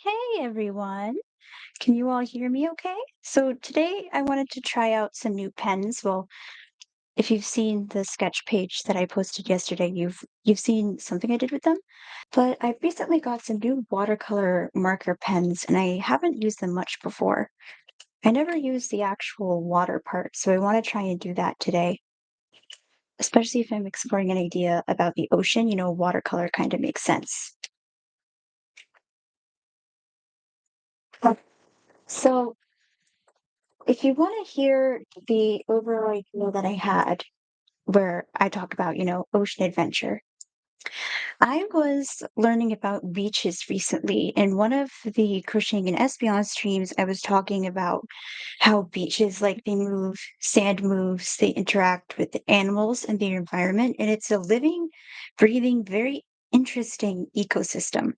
Hey everyone. Can you all hear me okay? So today I wanted to try out some new pens. Well, if you've seen the sketch page that I posted yesterday, you've seen something I did with them. But I recently got some new watercolor marker pens and I haven't used them much before. I never used the actual water part, so I want to try and do that today. Especially if I'm exploring an idea about the ocean, watercolor kind of makes sense. So if you want to hear the overall idea that I had, where I talk about, ocean adventure, I was learning about beaches recently. In one of the crocheting and espionage streams, I was talking about how beaches, like they move, sand moves, they interact with the animals and their environment, and it's a living, breathing, very interesting ecosystem.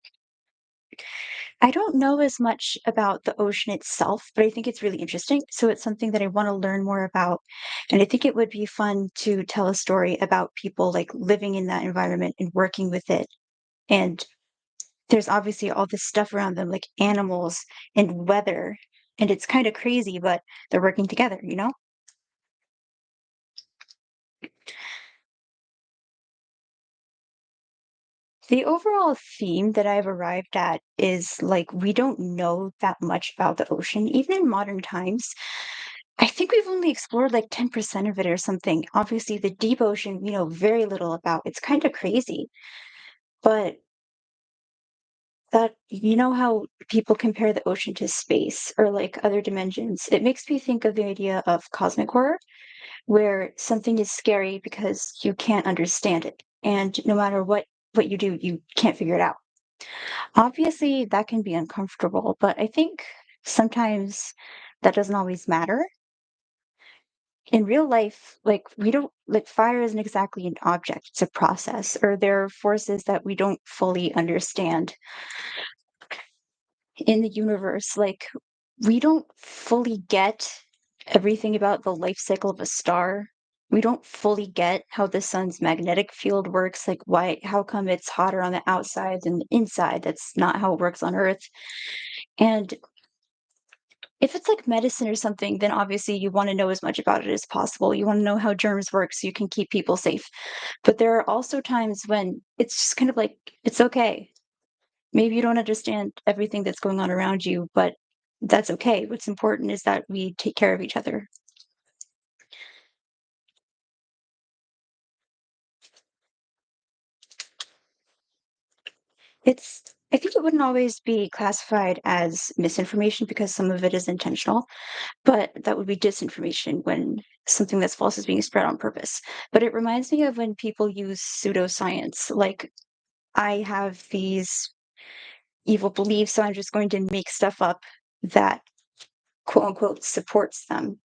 I don't know as much about the ocean itself, but I think it's really interesting. So it's something that I want to learn more about. And I think it would be fun to tell a story about people like living in that environment and working with it. And there's obviously all this stuff around them, like animals and weather. And it's kind of crazy, but they're working together. The overall theme that I've arrived at is like we don't know that much about the ocean, even in modern times. I think we've only explored like 10% of it or something. Obviously, the deep ocean, we know very little about. It's kind of crazy. But that, you know how people compare the ocean to space or like other dimensions? It makes me think of the idea of cosmic horror, where something is scary because you can't understand it. And no matter what you do, you can't figure it out. Obviously, that can be uncomfortable, but I think sometimes that doesn't always matter. In real life, like we don't like fire isn't exactly an object, it's a process, or there are forces that we don't fully understand in the universe. Like we don't fully get everything about the life cycle of a star. We don't fully get how the sun's magnetic field works, like how come it's hotter on the outside than the inside? That's not how it works on Earth. And if it's like medicine or something, then obviously you want to know as much about it as possible. You want to know how germs work so you can keep people safe. But there are also times when it's just kind of like, it's okay. Maybe you don't understand everything that's going on around you, but that's okay. What's important is that we take care of each other. It's, I think it wouldn't always be classified as misinformation because some of it is intentional, but that would be disinformation when something that's false is being spread on purpose. But it reminds me of when people use pseudoscience, like I have these evil beliefs, so I'm just going to make stuff up that quote unquote supports them.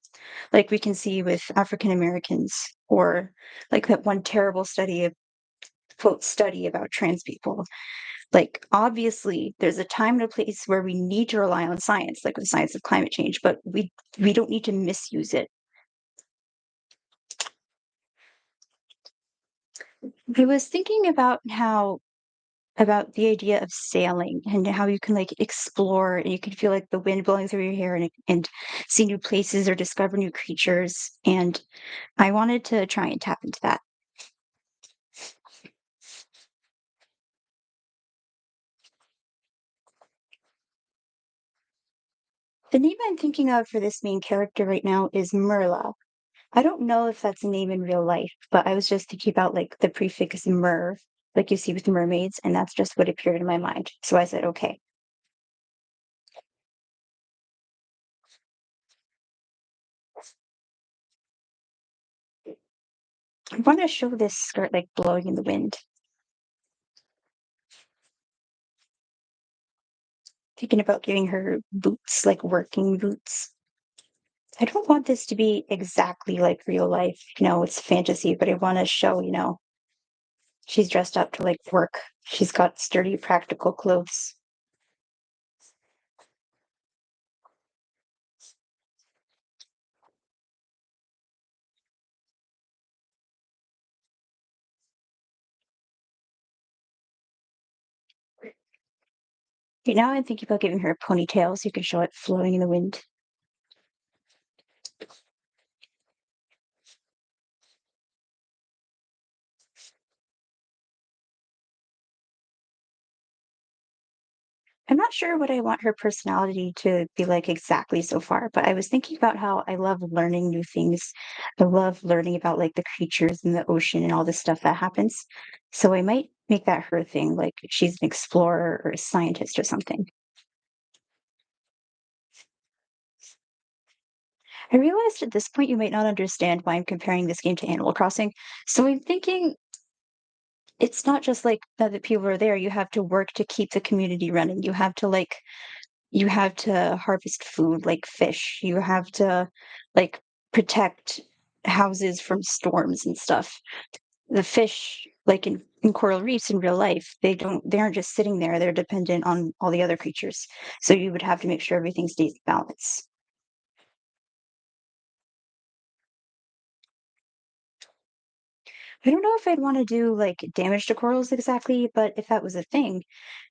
Like we can see with African Americans, or like that one terrible study about trans people. Like obviously there's a time and a place where we need to rely on science, like with the science of climate change, but we don't need to misuse it. I was thinking about how about the idea of sailing and how you can like explore and you can feel like the wind blowing through your hair and see new places or discover new creatures. And I wanted to try and tap into that. The name I'm thinking of for this main character right now is Merla. I don't know if that's a name in real life, but I was just thinking about like the prefix mer, like you see with mermaids, and that's just what appeared in my mind. So I said, okay. I want to show this skirt like blowing in the wind. Thinking about giving her boots, like working boots. I don't want this to be exactly like real life. It's fantasy, but I want to show, she's dressed up to like work. She's got sturdy, practical clothes. Right now I'm thinking about giving her a ponytail so you can show it flowing in the wind. I'm not sure what I want her personality to be like exactly so far, but I was thinking about how I love learning new things. I love learning about like the creatures in the ocean and all this stuff that happens. So I might make that her thing, like she's an explorer or a scientist or something. I realized at this point you might not understand why I'm comparing this game to Animal Crossing. So I'm thinking it's not just like that people are there. You have to work to keep the community running. You have to harvest food like fish. You have to like protect houses from storms and stuff. The fish, like in coral reefs in real life, they aren't just sitting there. They're dependent on all the other creatures. So you would have to make sure everything stays in balance. I don't know if I'd want to do like damage to corals exactly, but if that was a thing,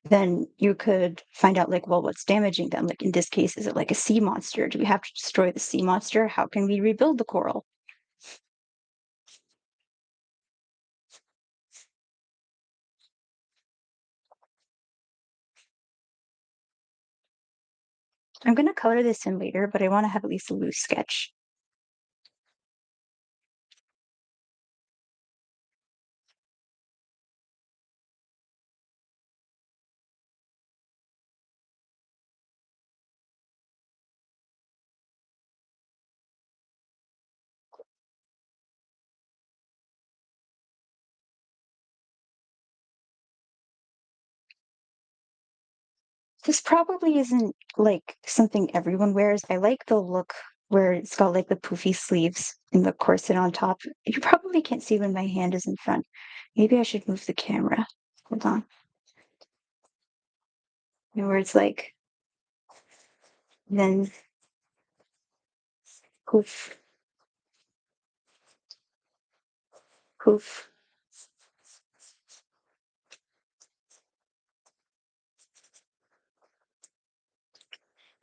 then you could find out like, well, what's damaging them? Like in this case, is it like a sea monster? Do we have to destroy the sea monster? How can we rebuild the coral? I'm gonna color this in later, but I want to have at least a loose sketch. This probably isn't like something everyone wears. I like the look where it's got like the poofy sleeves and the corset on top. You probably can't see when my hand is in front. Maybe I should move the camera. Hold on. Where it's like, then poof, poof.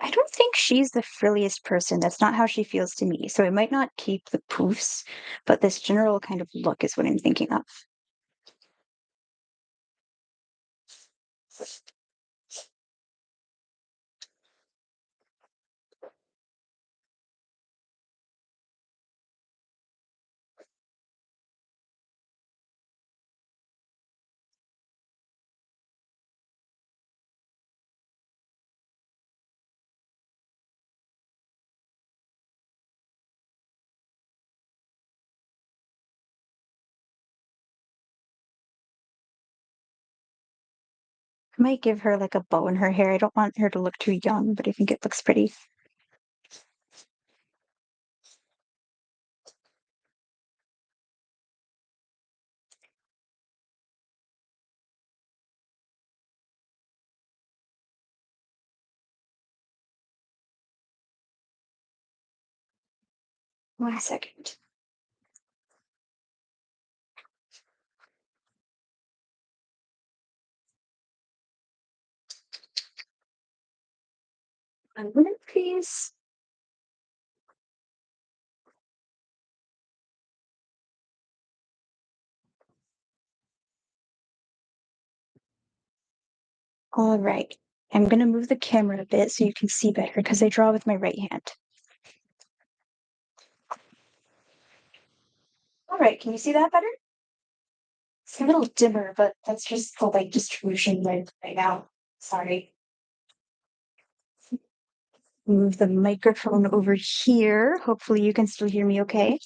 I don't think she's the frilliest person. That's not how she feels to me. So I might not keep the poofs, but this general kind of look is what I'm thinking of. I might give her like a bow in her hair. I don't want her to look too young, but I think it looks pretty. One second. One minute, please. All right. I'm going to move the camera a bit so you can see better because I draw with my right hand. All right. Can you see that better? It's a little dimmer, but that's just the light distribution right now. Sorry. Move the microphone over here. Hopefully you can still hear me okay.